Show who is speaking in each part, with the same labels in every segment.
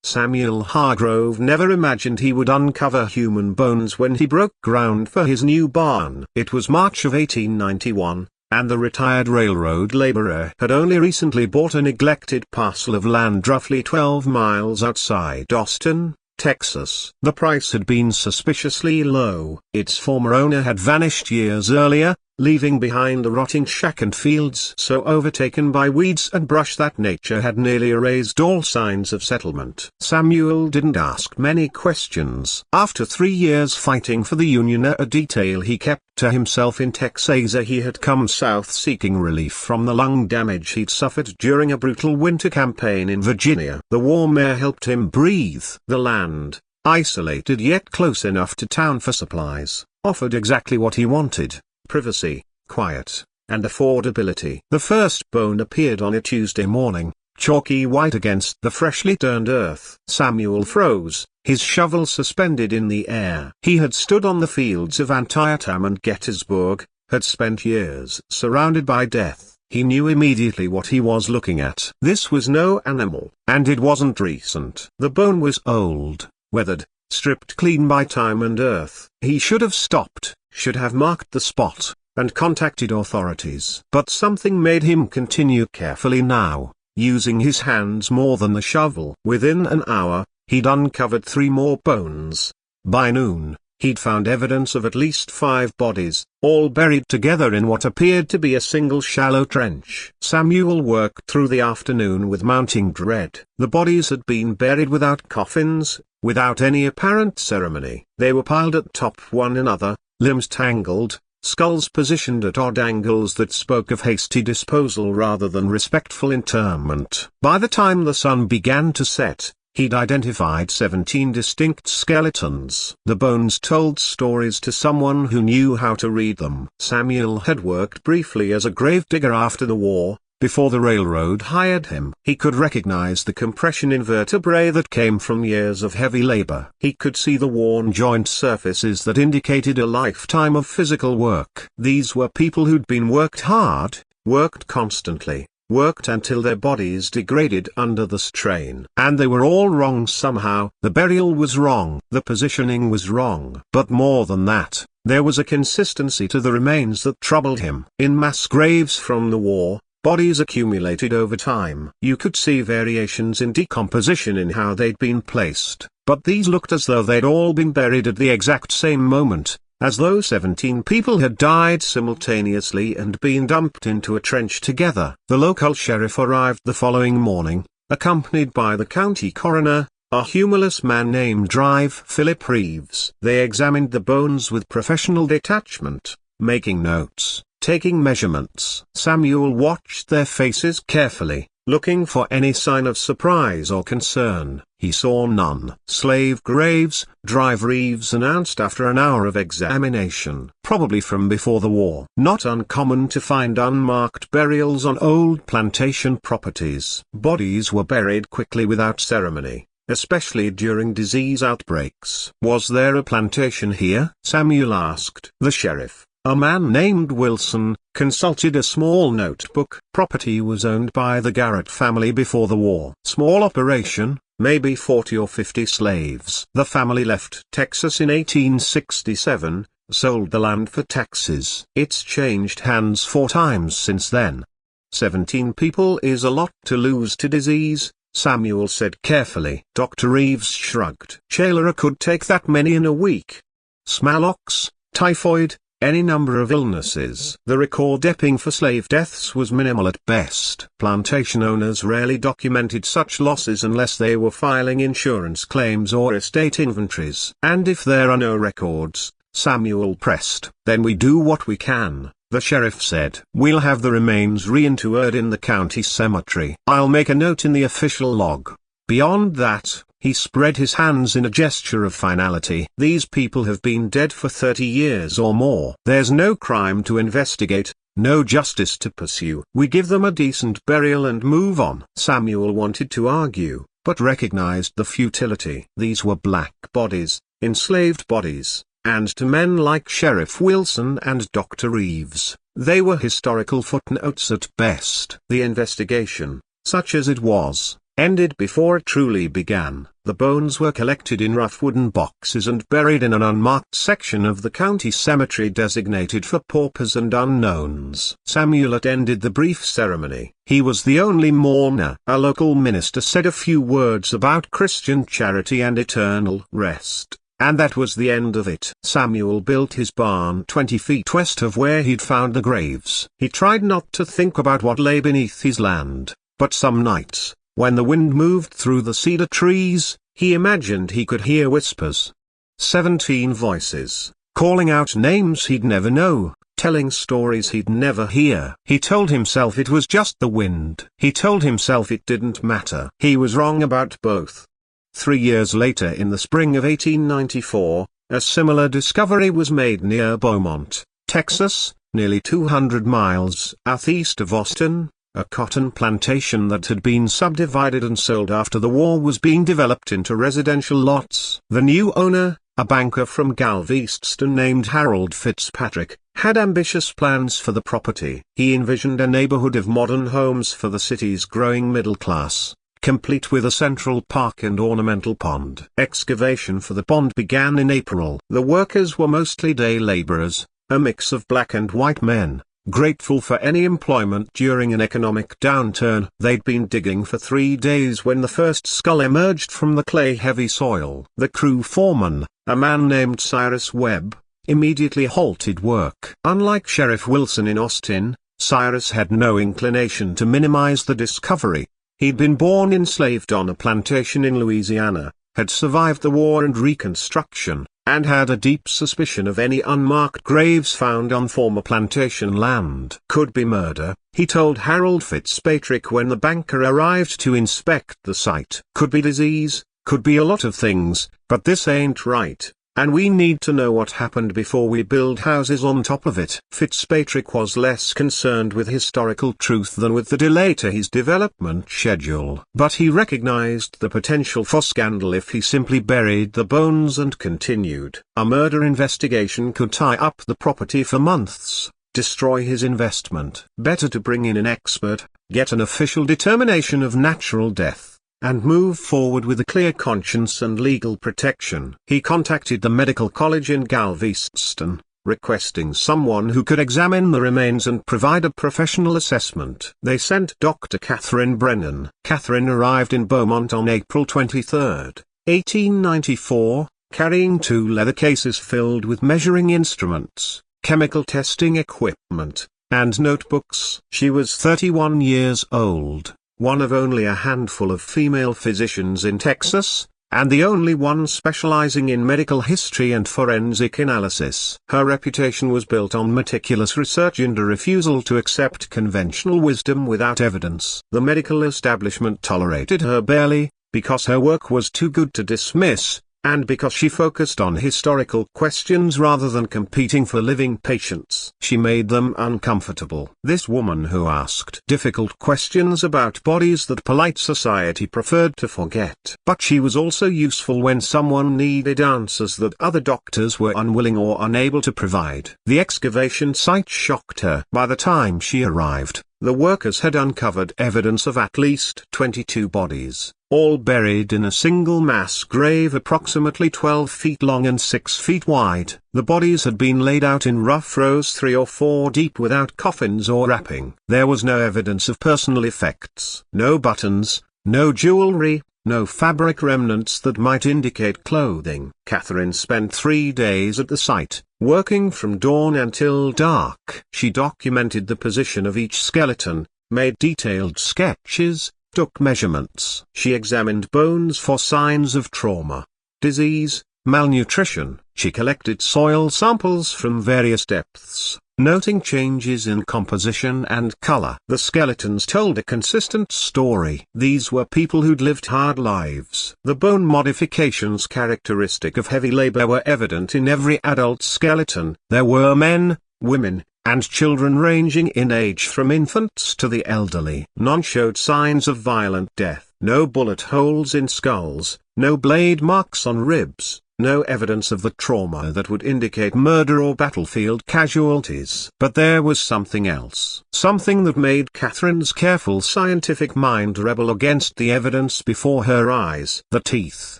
Speaker 1: Samuel Hargrove never imagined he would uncover human bones when he broke ground for his new barn. It was March of 1891, and the retired railroad laborer had only recently bought a neglected parcel of land roughly 12 miles outside Austin, Texas. The price had been suspiciously low. Its former owner had vanished years earlier, leaving behind a rotting shack and fields so overtaken by weeds and brush that nature had nearly erased all signs of settlement. Samuel didn't ask many questions. After 3 years fighting for the Union, a detail he kept to himself in Texas, he had come south seeking relief from the lung damage he'd suffered during a brutal winter campaign in Virginia. The warm air helped him breathe. The land, isolated yet close enough to town for supplies, offered exactly what he wanted: privacy, quiet, and affordability. The first bone appeared on a Tuesday morning, chalky white against the freshly turned earth. Samuel froze, his shovel suspended in the air. He had stood on the fields of Antietam and Gettysburg, had spent years surrounded by death. He knew immediately what he was looking at. This was no animal, and it wasn't recent. The bone was old, weathered, stripped clean by time and earth. He should have stopped, should have marked the spot, and contacted authorities. But something made him continue carefully now, using his hands more than the shovel. Within an hour, he'd uncovered 3 more bones. By noon, he'd found evidence of at least 5 bodies, all buried together in what appeared to be a single shallow trench. Samuel worked through the afternoon with mounting dread. The bodies had been buried without coffins, without any apparent ceremony. They were piled atop one another, limbs tangled, skulls positioned at odd angles that spoke of hasty disposal rather than respectful interment. By the time the sun began to set, he'd identified 17 distinct skeletons. The bones told stories to someone who knew how to read them. Samuel had worked briefly as a gravedigger after the war, before the railroad hired him. He could recognize the compression in vertebrae that came from years of heavy labor. He could see the worn joint surfaces that indicated a lifetime of physical work. These were people who'd been worked hard, worked constantly, worked until their bodies degraded under the strain. And they were all wrong somehow. The burial was wrong. The positioning was wrong. But more than that, there was a consistency to the remains that troubled him. In mass graves from the war, bodies accumulated over time. You could see variations in decomposition in how they'd been placed, but these looked as though they'd all been buried at the exact same moment, as though 17 people had died simultaneously and been dumped into a trench together. The local sheriff arrived the following morning, accompanied by the county coroner, a humorless man named Drive Philip Reeves. They examined the bones with professional detachment, making notes, taking measurements. Samuel watched their faces carefully, looking for any sign of surprise or concern. He saw none. "Slave graves," Drive Reeves announced after an hour of examination. "Probably from before the war." Not uncommon to find unmarked burials on old plantation properties. Bodies were buried quickly without ceremony, especially during disease outbreaks. "Was there a plantation here?" Samuel asked. The sheriff, a man named Wilson, consulted a small notebook. Property was owned by the Garrett family before the war. Small operation, maybe 40 or 50 slaves. The family left Texas in 1867, sold the land for taxes. It's changed hands 4 times since then. 17 people is a lot to lose to disease, Samuel said carefully. Dr. Reeves shrugged. "Cholera could take that many in a week. Smallpox, typhoid, any number of illnesses." The record-keeping for slave deaths was minimal at best. Plantation owners rarely documented such losses unless they were filing insurance claims or estate inventories. "And if there are no records," Samuel pressed, "then we do what we can," the sheriff said. "We'll have the remains reinterred in the county cemetery. I'll make a note in the official log. Beyond that," he spread his hands in a gesture of finality, "these people have been dead for 30 years or more. There's no crime to investigate, no justice to pursue. We give them a decent burial and move on." Samuel wanted to argue, but recognized the futility. These were black bodies, enslaved bodies, and to men like Sheriff Wilson and Dr. Reeves, they were historical footnotes at best. The investigation, such as it was, ended before it truly began. The bones were collected in rough wooden boxes and buried in an unmarked section of the county cemetery designated for paupers and unknowns. Samuel attended the brief ceremony. He was the only mourner. A local minister said a few words about Christian charity and eternal rest, and that was the end of it. Samuel built his barn 20 feet west of where he'd found the graves. He tried not to think about what lay beneath his land, but some nights, when the wind moved through the cedar trees, he imagined he could hear whispers. 17 voices, calling out names he'd never know, telling stories he'd never hear. He told himself it was just the wind. He told himself it didn't matter. He was wrong about both. 3 years later, in the spring of 1894, a similar discovery was made near Beaumont, Texas, nearly 200 miles southeast of Austin. A cotton plantation that had been subdivided and sold after the war was being developed into residential lots. The new owner, a banker from Galveston named Harold Fitzpatrick, had ambitious plans for the property. He envisioned a neighborhood of modern homes for the city's growing middle class, complete with a central park and ornamental pond. Excavation for the pond began in April. The workers were mostly day laborers, a mix of black and white men, grateful for any employment during an economic downturn. They'd been digging for 3 days when the first skull emerged from the clay-heavy soil. The crew foreman, a man named Cyrus Webb, immediately halted work. Unlike Sheriff Wilson in Austin, Cyrus had no inclination to minimize the discovery. He'd been born enslaved on a plantation in Louisiana, had survived the war and Reconstruction, and had a deep suspicion of any unmarked graves found on former plantation land. Could be murder, he told Harold Fitzpatrick when the banker arrived to inspect the site. Could be disease, could be a lot of things, but this ain't right, and we need to know what happened before we build houses on top of it. Fitzpatrick was less concerned with historical truth than with the delay to his development schedule. But he recognized the potential for scandal if he simply buried the bones and continued. A murder investigation could tie up the property for months, destroy his investment. Better to bring in an expert, get an official determination of natural death, and move forward with a clear conscience and legal protection. He contacted the medical college in Galveston, requesting someone who could examine the remains and provide a professional assessment. They sent Dr. Catherine Brennan. Catherine arrived in Beaumont on April 23, 1894, carrying 2 leather cases filled with measuring instruments, chemical testing equipment, and notebooks. She was 31 years old, one of only a handful of female physicians in Texas, and the only one specializing in medical history and forensic analysis. Her reputation was built on meticulous research and a refusal to accept conventional wisdom without evidence. The medical establishment tolerated her barely, because her work was too good to dismiss, and because she focused on historical questions rather than competing for living patients. She made them uncomfortable. This woman who asked difficult questions about bodies that polite society preferred to forget. But she was also useful when someone needed answers that other doctors were unwilling or unable to provide. The excavation site shocked her. By the time she arrived, the workers had uncovered evidence of at least 22 bodies, all buried in a single mass grave approximately 12 feet long and 6 feet wide. The bodies had been laid out in rough rows 3 or 4 deep without coffins or wrapping. There was no evidence of personal effects. No buttons, no jewelry, no fabric remnants that might indicate clothing. Catherine spent 3 days at the site, working from dawn until dark. She documented the position of each skeleton, made detailed sketches, took measurements. She examined bones for signs of trauma, disease, malnutrition. She collected soil samples from various depths, noting changes in composition and color. The skeletons told a consistent story. These were people who'd lived hard lives. The bone modifications characteristic of heavy labor were evident in every adult skeleton. There were men, women, and children ranging in age from infants to the elderly. None showed signs of violent death. No bullet holes in skulls, no blade marks on ribs, No evidence of the trauma that would indicate murder or battlefield casualties. But there was something else. Something that made Catherine's careful scientific mind rebel against the evidence before her eyes. The teeth.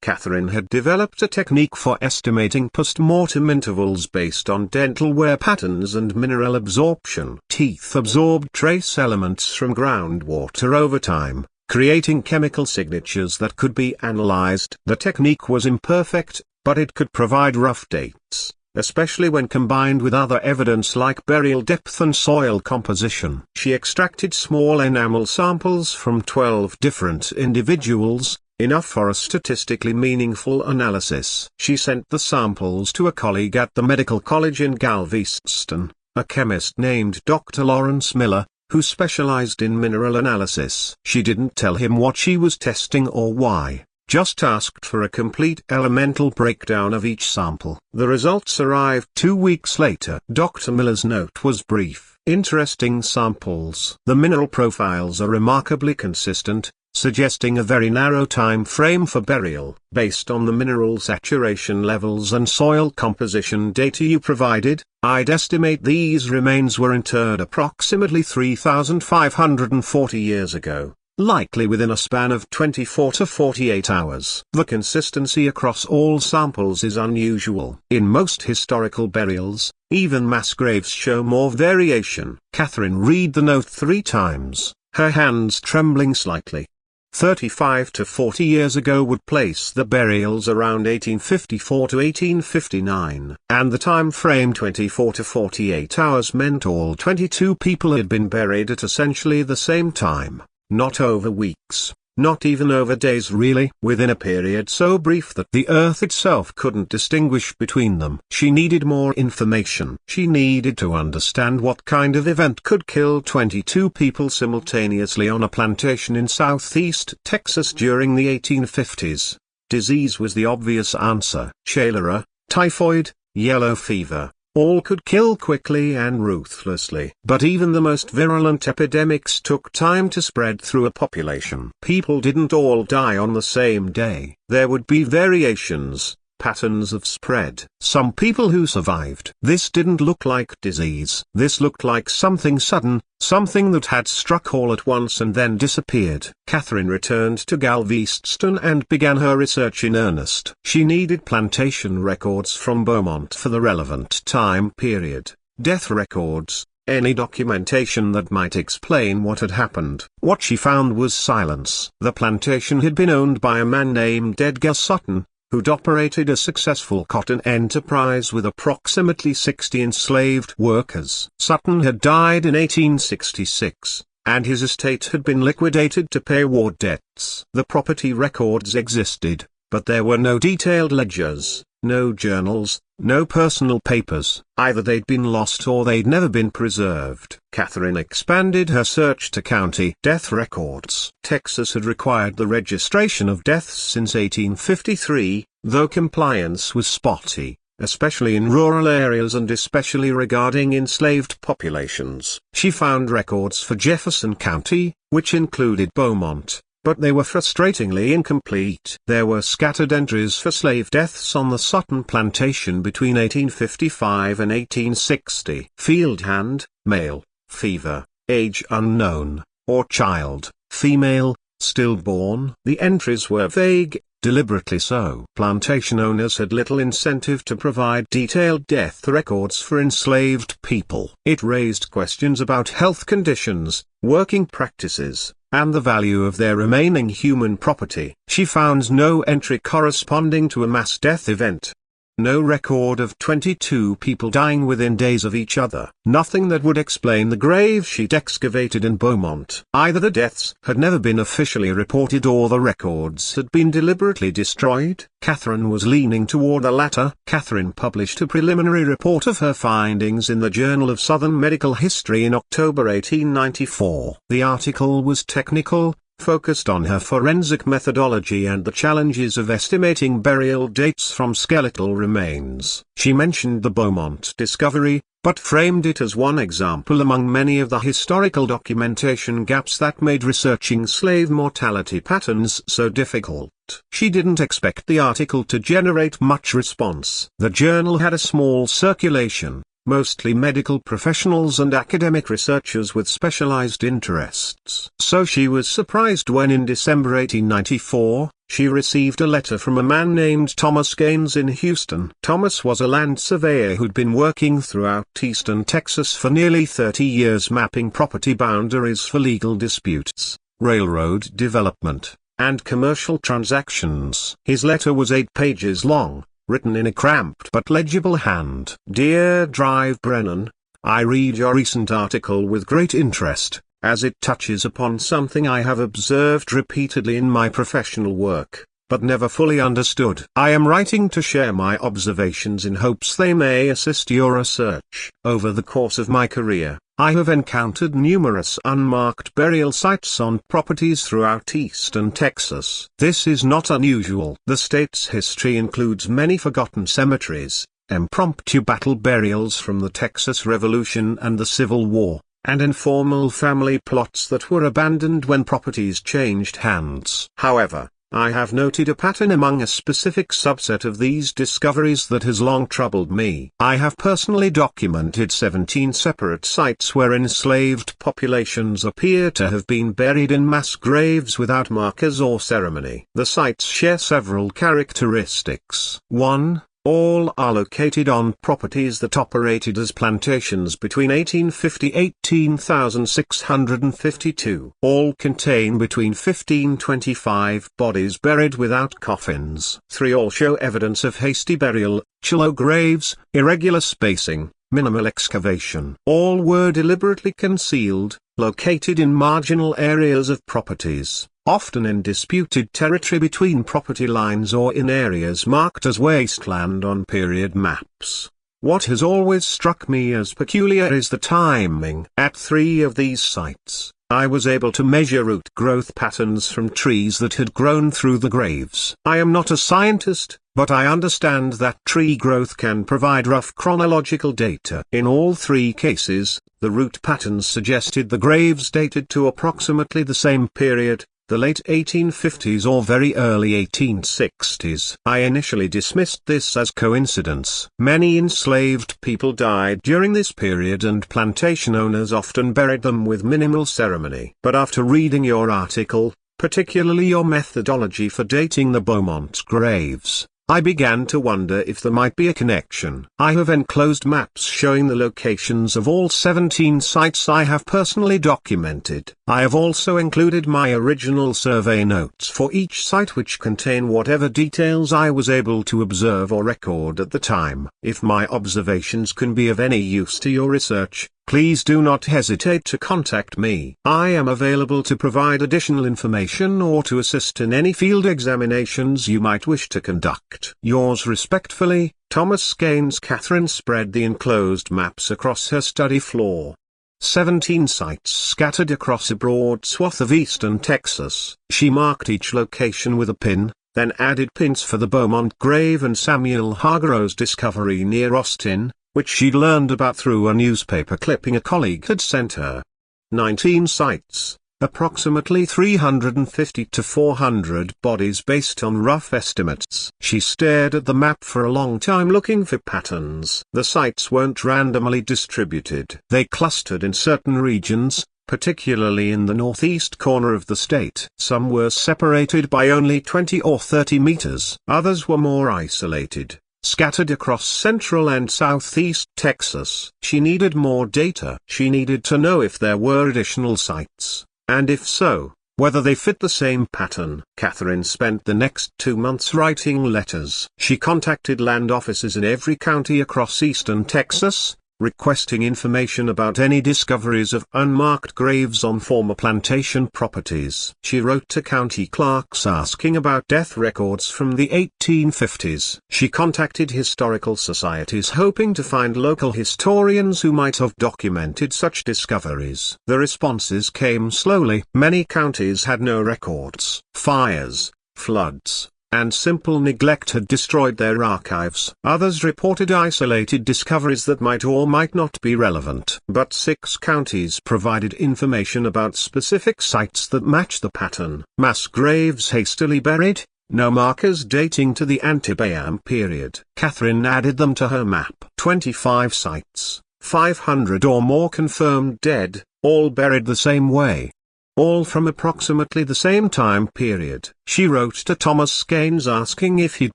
Speaker 1: Catherine had developed a technique for estimating post-mortem intervals based on dental wear patterns and mineral absorption. Teeth absorbed trace elements from groundwater over time, creating chemical signatures that could be analyzed. The technique was imperfect, but it could provide rough dates, especially when combined with other evidence like burial depth and soil composition. She extracted small enamel samples from 12 different individuals, enough for a statistically meaningful analysis. She sent the samples to a colleague at the medical college in Galveston, a chemist named Dr. Lawrence Miller, who specialized in mineral analysis. She didn't tell him what she was testing or why, just asked for a complete elemental breakdown of each sample. The results arrived 2 weeks later. Dr. Miller's note was brief. Interesting samples. The mineral profiles are remarkably consistent, suggesting a very narrow time frame for burial. Based on the mineral saturation levels and soil composition data you provided, I'd estimate these remains were interred approximately 3,540 years ago, likely within a span of 24 to 48 hours. The consistency across all samples is unusual. In most historical burials, even mass graves show more variation. Catherine read the note 3 times, her hands trembling slightly. 35 to 40 years ago would place the burials around 1854 to 1859, and the time frame 24 to 48 hours meant all 22 people had been buried at essentially the same time, not over weeks, not even over days really, within a period so brief that the earth itself couldn't distinguish between them. She needed more information. She needed to understand what kind of event could kill 22 people simultaneously on a plantation in southeast Texas during the 1850s. Disease was the obvious answer. Cholera, typhoid, yellow fever, all could kill quickly and ruthlessly. But even the most virulent epidemics took time to spread through a population. People didn't all die on the same day. There would be variations, patterns of spread. Some people who survived. This didn't look like disease. This looked like something sudden, something that had struck all at once and then disappeared. Catherine returned to Galveston and began her research in earnest. She needed plantation records from Beaumont for the relevant time period, death records, any documentation that might explain what had happened. What she found was silence. The plantation had been owned by a man named Edgar Sutton, who'd operated a successful cotton enterprise with approximately 60 enslaved workers. Sutton had died in 1866, and his estate had been liquidated to pay war debts. The property records existed, but there were no detailed ledgers, no journals, no personal papers. Either they'd been lost or they'd never been preserved. Catherine expanded her search to county death records. Texas had required the registration of deaths since 1853, though compliance was spotty, especially in rural areas and especially regarding enslaved populations. She found records for Jefferson County, which included Beaumont, but they were frustratingly incomplete. There were scattered entries for slave deaths on the Sutton plantation between 1855 and 1860. Field hand, male, fever, age unknown, or child, female, stillborn. The entries were vague, deliberately so. Plantation owners had little incentive to provide detailed death records for enslaved people. It raised questions about health conditions, working practices, and the value of their remaining human property. She found no entry corresponding to a mass death event. No record of 22 people dying within days of each other. Nothing that would explain the grave she'd excavated in Beaumont. Either the deaths had never been officially reported or the records had been deliberately destroyed. Catherine was leaning toward the latter. Catherine published a preliminary report of her findings in the Journal of Southern Medical History in October 1894. The article was technical, focused on her forensic methodology and the challenges of estimating burial dates from skeletal remains. She mentioned the Beaumont discovery, but framed it as one example among many of the historical documentation gaps that made researching slave mortality patterns so difficult. She didn't expect the article to generate much response. The journal had a small circulation, mostly medical professionals and academic researchers with specialized interests. So she was surprised when in December 1894, she received a letter from a man named Thomas Gaines in Houston. Thomas was a land surveyor who'd been working throughout eastern Texas for nearly 30 years mapping property boundaries for legal disputes, railroad development, and commercial transactions. His letter was 8 pages long, written in a cramped but legible hand. Dear Drive Brennan, I read your recent article with great interest, as it touches upon something I have observed repeatedly in my professional work, but never fully understood. I am writing to share my observations in hopes they may assist your research. Over the course of my career, I have encountered numerous unmarked burial sites on properties throughout eastern Texas. This is not unusual. The state's history includes many forgotten cemeteries, impromptu battle burials from the Texas Revolution and the Civil War, and informal family plots that were abandoned when properties changed hands. However, I have noted a pattern among a specific subset of these discoveries that has long troubled me. I have personally documented 17 separate sites where enslaved populations appear to have been buried in mass graves without markers or ceremony. The sites share several characteristics. 1. All are located on properties that operated as plantations between 1850 and 1852. All contain between 15-25 bodies buried without coffins. 3. All show evidence of hasty burial, shallow graves, irregular spacing, minimal excavation. All were deliberately concealed, located in marginal areas of properties, often in disputed territory between property lines or in areas marked as wasteland on period maps. What has always struck me as peculiar is the timing. At 3 of these sites, I was able to measure root growth patterns from trees that had grown through the graves. I am not a scientist, but I understand that tree growth can provide rough chronological data. In all 3 cases, the root patterns suggested the graves dated to approximately the same period, the late 1850s or very early 1860s. I initially dismissed this as coincidence. Many enslaved people died during this period and plantation owners often buried them with minimal ceremony. But after reading your article, particularly your methodology for dating the Beaumont graves, I began to wonder if there might be a connection. I have enclosed maps showing the locations of all 17 sites I have personally documented. I have also included my original survey notes for each site which contain whatever details I was able to observe or record at the time. If my observations can be of any use to your research, please do not hesitate to contact me. I am available to provide additional information or to assist in any field examinations you might wish to conduct. Yours respectfully, Thomas Gaines. Catherine spread the enclosed maps across her study floor. 17 sites scattered across a broad swath of eastern Texas. She marked each location with a pin, then added pins for the Beaumont grave and Samuel Hargrove's discovery near Austin, which she'd learned about through a newspaper clipping a colleague had sent her. 19 sites, approximately 350 to 400 bodies based on rough estimates. She stared at the map for a long time looking for patterns. The sites weren't randomly distributed. They clustered in certain regions, particularly in the northeast corner of the state. Some were separated by only 20 or 30 meters. Others were more isolated, scattered across central and southeast Texas. She needed more data. She needed to know if there were additional sites, and if so, whether they fit the same pattern. Catherine spent the next 2 months writing letters. She contacted land offices in every county across eastern Texas, requesting information about any discoveries of unmarked graves on former plantation properties. She wrote to county clerks asking about death records from the 1850s. She contacted historical societies hoping to find local historians who might have documented such discoveries. The responses came slowly. Many counties had no records. Fires, floods, and simple neglect had destroyed their archives. Others reported isolated discoveries that might or might not be relevant. But 6 counties provided information about specific sites that match the pattern. Mass graves hastily buried, no markers dating to the Antebellum period. Catherine added them to her map. 25 sites, 500 or more confirmed dead, all buried the same way. All from approximately the same time period. She wrote to Thomas Gaines asking if he'd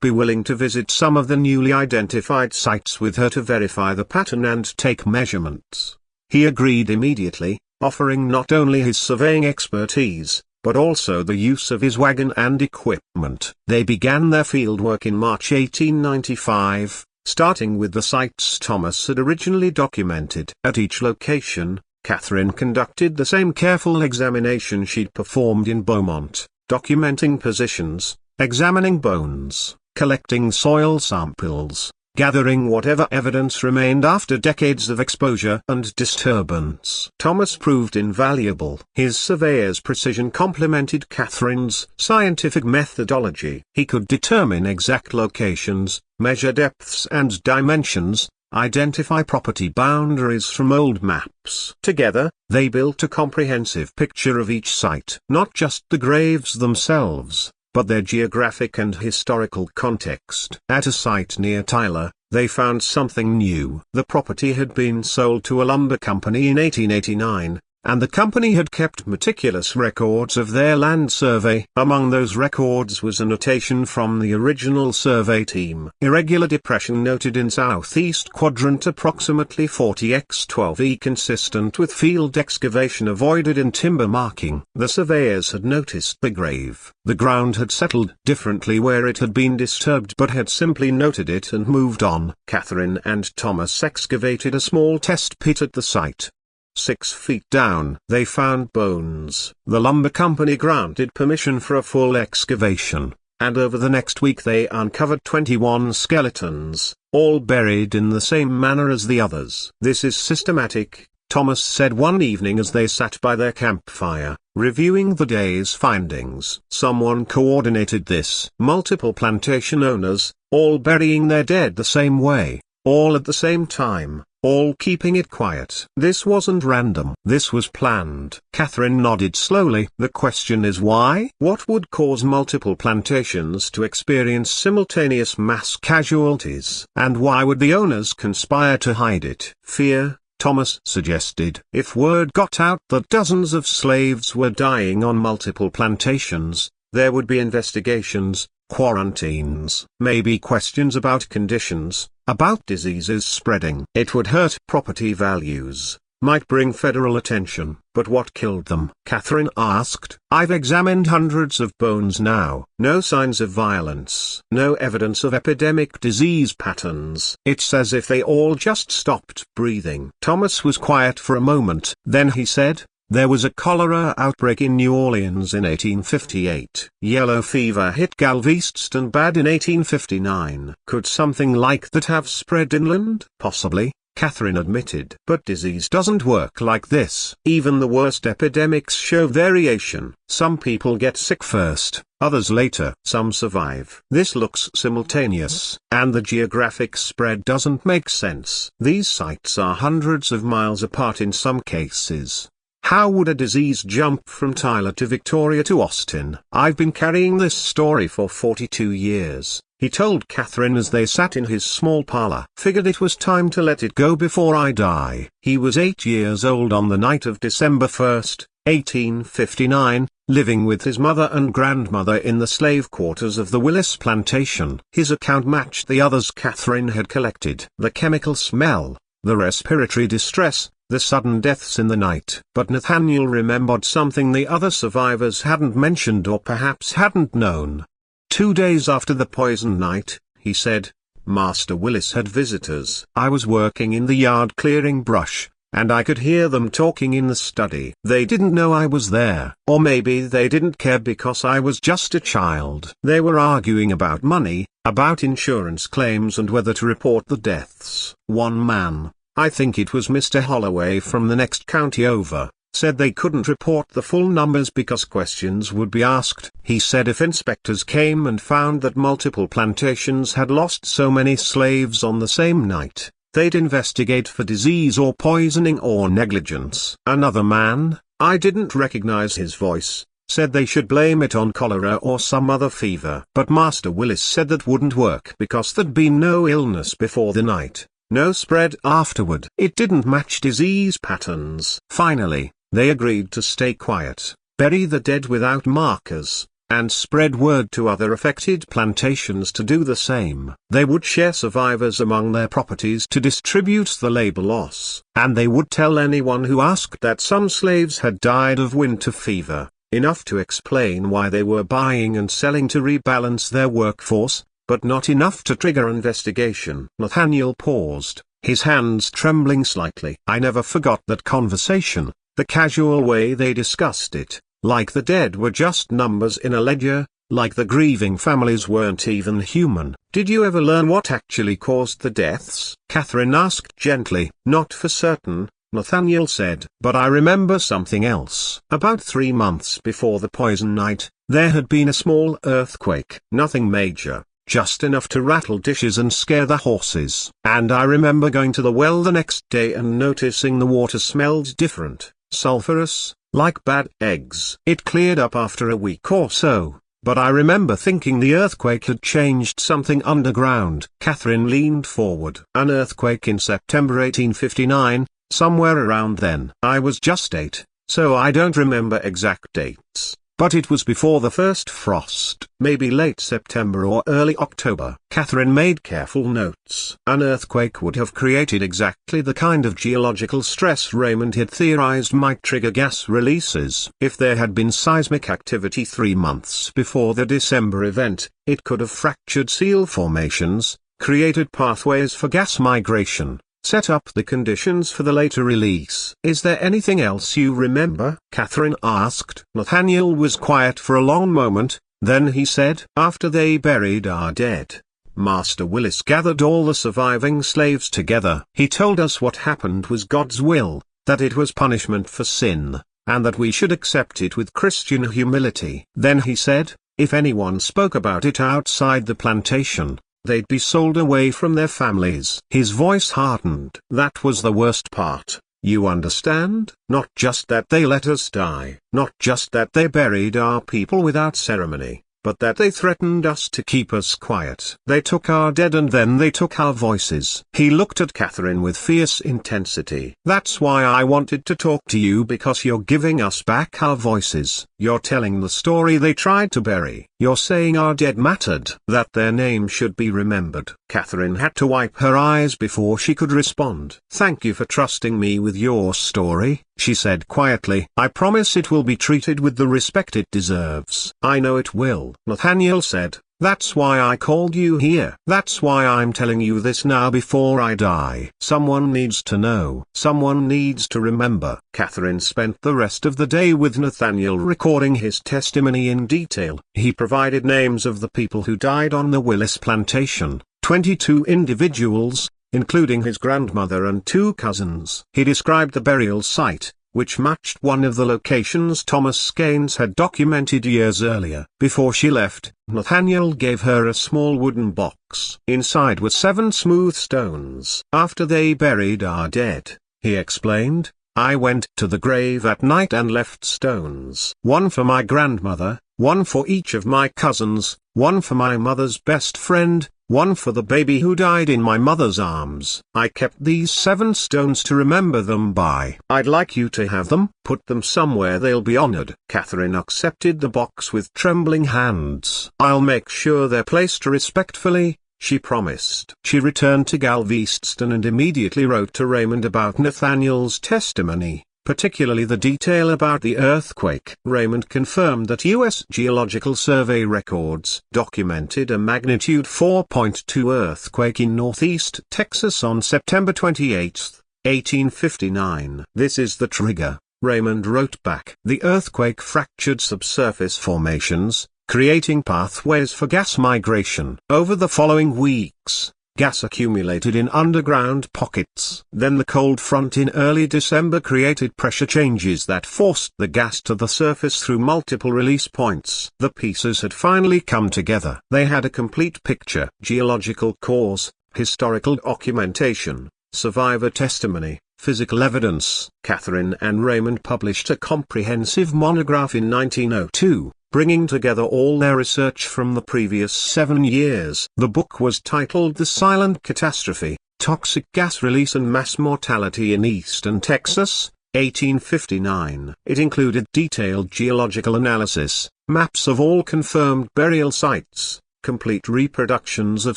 Speaker 1: be willing to visit some of the newly identified sites with her to verify the pattern and take measurements. He agreed immediately, offering not only his surveying expertise, but also the use of his wagon and equipment. They began their fieldwork in March 1895, starting with the sites Thomas had originally documented. At each location, Catherine conducted the same careful examination she'd performed in Beaumont, documenting positions, examining bones, collecting soil samples, gathering whatever evidence remained after decades of exposure and disturbance. Thomas proved invaluable. His surveyor's precision complemented Catherine's scientific methodology. He could determine exact locations, measure depths and dimensions, identify property boundaries from old maps. Together, they built a comprehensive picture of each site. Not just the graves themselves, but their geographic and historical context. At a site near Tyler, they found something new. The property had been sold to a lumber company in 1889, and the company had kept meticulous records of their land survey. Among those records was a notation from the original survey team. Irregular depression noted in southeast quadrant approximately 40x12e, consistent with field excavation avoided in timber marking. The surveyors had noticed the grave. The ground had settled differently where it had been disturbed, but had simply noted it and moved on. Catherine and Thomas excavated a small test pit at the site. 6 feet down, they found bones. The lumber company granted permission for a full excavation, and over the next week they uncovered 21 skeletons, all buried in the same manner as the others. "This is systematic," Thomas said one evening as they sat by their campfire, reviewing the day's findings. "Someone coordinated this. Multiple plantation owners, all burying their dead the same way, all at the same time, all keeping it quiet. This wasn't random. This was planned." Catherine nodded slowly. "The question is why? What would cause multiple plantations to experience simultaneous mass casualties? And why would the owners conspire to hide it?" "Fear," Thomas suggested. "If word got out that dozens of slaves were dying on multiple plantations, there would be investigations, quarantines, maybe questions about conditions, about diseases spreading. It would hurt property values, might bring federal attention." "But what killed them?" Catherine asked. "I've examined hundreds of bones now. No signs of violence. No evidence of epidemic disease patterns. It's as if they all just stopped breathing." Thomas was quiet for a moment. Then he said, "There was a cholera outbreak in New Orleans in 1858. Yellow fever hit Galveston bad in 1859. Could something like that have spread inland?" "Possibly," Catherine admitted. "But disease doesn't work like this. Even the worst epidemics show variation. Some people get sick first, others later. Some survive. This looks simultaneous, and the geographic spread doesn't make sense. These sites are hundreds of miles apart in some cases. How would a disease jump from Tyler to Victoria to Austin?" "I've been carrying this story for 42 years, he told Catherine as they sat in his small parlor. "Figured it was time to let it go before I die." He was 8 years old on the night of December 1, 1859, living with his mother and grandmother in the slave quarters of the Willis plantation. His account matched the others Catherine had collected. The chemical smell, the respiratory distress, the sudden deaths in the night. But Nathaniel remembered something the other survivors hadn't mentioned or perhaps hadn't known. 2 days after the poison night, he said, Master Willis had visitors. I was working in the yard clearing brush, and I could hear them talking in the study. They didn't know I was there, or maybe they didn't care because I was just a child. They were arguing about money, about insurance claims and whether to report the deaths. One man, I think it was Mr. Holloway from the next county over, said they couldn't report the full numbers because questions would be asked. He said if inspectors came and found that multiple plantations had lost so many slaves on the same night, they'd investigate for disease or poisoning or negligence. Another man, I didn't recognize his voice, said they should blame it on cholera or some other fever. But Master Willis said that wouldn't work because there'd been no illness before the night, no spread afterward. It didn't match disease patterns. Finally, they agreed to stay quiet, bury the dead without markers, and spread word to other affected plantations to do the same. They would share survivors among their properties to distribute the labor loss, and they would tell anyone who asked that some slaves had died of winter fever, enough to explain why they were buying and selling to rebalance their workforce, but not enough to trigger investigation. Nathaniel paused, his hands trembling slightly. I never forgot that conversation, the casual way they discussed it. Like the dead were just numbers in a ledger, like the grieving families weren't even human. Did you ever learn what actually caused the deaths? Catherine asked gently. Not for certain, Nathaniel said. But I remember something else. About 3 months before the poison night, there had been a small earthquake. Nothing major, just enough to rattle dishes and scare the horses. And I remember going to the well the next day and noticing the water smelled different, sulfurous, like bad eggs. It cleared up after a week or so, but I remember thinking the earthquake had changed something underground. Catherine leaned forward. An earthquake in September 1859, somewhere around then. I was just 8, so I don't remember exact dates. But it was before the first frost, maybe late September or early October. Catherine made careful notes. An earthquake would have created exactly the kind of geological stress Raymond had theorized might trigger gas releases. If there had been seismic activity 3 months before the December event, it could have fractured seal formations, created pathways for gas migration, set up the conditions for the later release. Is there anything else you remember? Catherine asked. Nathaniel was quiet for a long moment, then he said, after they buried our dead, Master Willis gathered all the surviving slaves together. He told us what happened was God's will, that it was punishment for sin, and that we should accept it with Christian humility. Then he said, if anyone spoke about it outside the plantation, they'd be sold away from their families. His voice hardened. That was the worst part, you understand? Not just that they let us die, not just that they buried our people without ceremony, but that they threatened us to keep us quiet. They took our dead and then they took our voices. He looked at Catherine with fierce intensity. That's why I wanted to talk to you, because you're giving us back our voices. You're telling the story they tried to bury. You're saying our dead mattered, that their name should be remembered. Catherine had to wipe her eyes before she could respond. Thank you for trusting me with your story, she said quietly. I promise it will be treated with the respect it deserves. I know it will, Nathaniel said. That's why I called you here. That's why I'm telling you this now before I die. Someone needs to know. Someone needs to remember. Catherine spent the rest of the day with Nathaniel recording his testimony in detail. He provided names of the people who died on the Willis plantation, 22 individuals, including his grandmother and 2 cousins. He described the burial site, which matched one of the locations Thomas Gaines had documented years earlier. Before she left, Nathaniel gave her a small wooden box. Inside were 7 smooth stones. After they buried our dead, he explained, I went to the grave at night and left stones. 1 for my grandmother, 1 for each of my cousins, 1 for my mother's best friend, 1 for the baby who died in my mother's arms. I kept these 7 stones to remember them by. I'd like you to have them. Put them somewhere they'll be honored. Catherine accepted the box with trembling hands. I'll make sure they're placed respectfully, she promised. She returned to Galveston and immediately wrote to Raymond about Nathaniel's testimony. particularly the detail about the earthquake. Raymond confirmed that U.S. Geological Survey records documented a magnitude 4.2 earthquake in northeast Texas on September 28, 1859. "This is the trigger," Raymond wrote back. "The earthquake fractured subsurface formations, creating pathways for gas migration. Over the following weeks, gas accumulated in underground pockets. Then the cold front in early December created pressure changes that forced the gas to the surface through multiple release points. The pieces had finally come together. They had a complete picture. Geological cause, historical documentation, survivor testimony, physical evidence." Catherine and Raymond published a comprehensive monograph in 1902. Bringing together all their research from the previous 7 years. The book was titled The Silent Catastrophe, Toxic Gas Release and Mass Mortality in Eastern Texas, 1859. It included detailed geological analysis, maps of all confirmed burial sites, complete reproductions of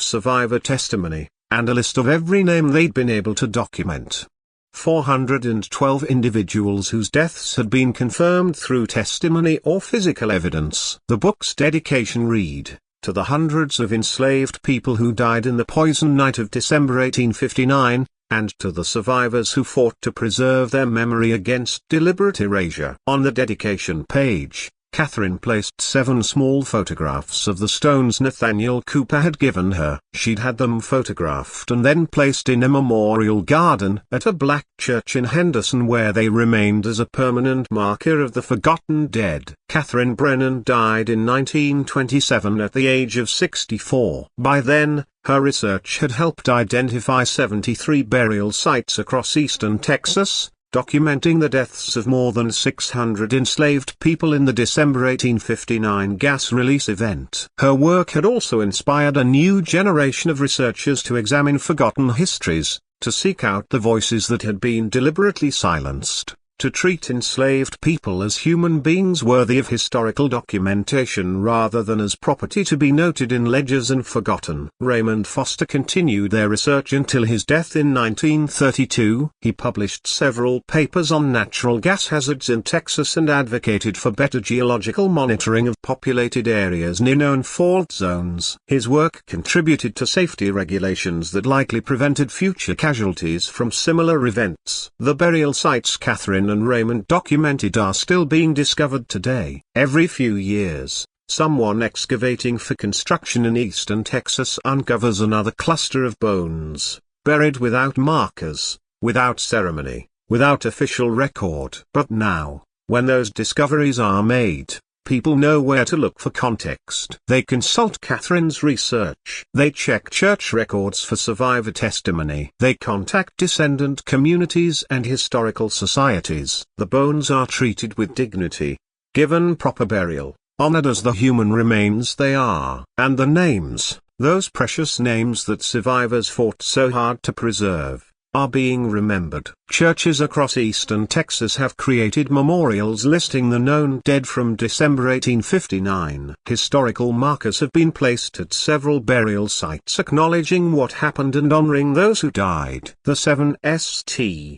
Speaker 1: survivor testimony, and a list of every name they'd been able to document. 412 individuals whose deaths had been confirmed through testimony or physical evidence. The book's dedication read, "To the hundreds of enslaved people who died in the poison night of December 1859, and to the survivors who fought to preserve their memory against deliberate erasure." On the dedication page, Catherine placed 7 small photographs of the stones Nathaniel Cooper had given her. She'd had them photographed and then placed in a memorial garden at a black church in Henderson, where they remained as a permanent marker of the forgotten dead. Catherine Brennan died in 1927 at the age of 64. By then, her research had helped identify 73 burial sites across eastern Texas, documenting the deaths of more than 600 enslaved people in the December 1859 gas release event. Her work had also inspired a new generation of researchers to examine forgotten histories, to seek out the voices that had been deliberately silenced, to treat enslaved people as human beings worthy of historical documentation rather than as property to be noted in ledgers and forgotten. Raymond Foster continued their research until his death in 1932. He published several papers on natural gas hazards in Texas and advocated for better geological monitoring of populated areas near known fault zones. His work contributed to safety regulations that likely prevented future casualties from similar events. The burial sites Catherine and Raymond documented are still being discovered today. Every few years, someone excavating for construction in eastern Texas uncovers another cluster of bones, buried without markers, without ceremony, without official record. But now, when those discoveries are made, people know where to look for context. They consult Catherine's research. They check church records for survivor testimony. They contact descendant communities and historical societies. The bones are treated with dignity, given proper burial, honored as the human remains they are. And the names, those precious names that survivors fought so hard to preserve, are being remembered. Churches across eastern Texas have created memorials listing the known dead from December 1859. Historical markers have been placed at several burial sites acknowledging what happened and honoring those who died. The 7 St.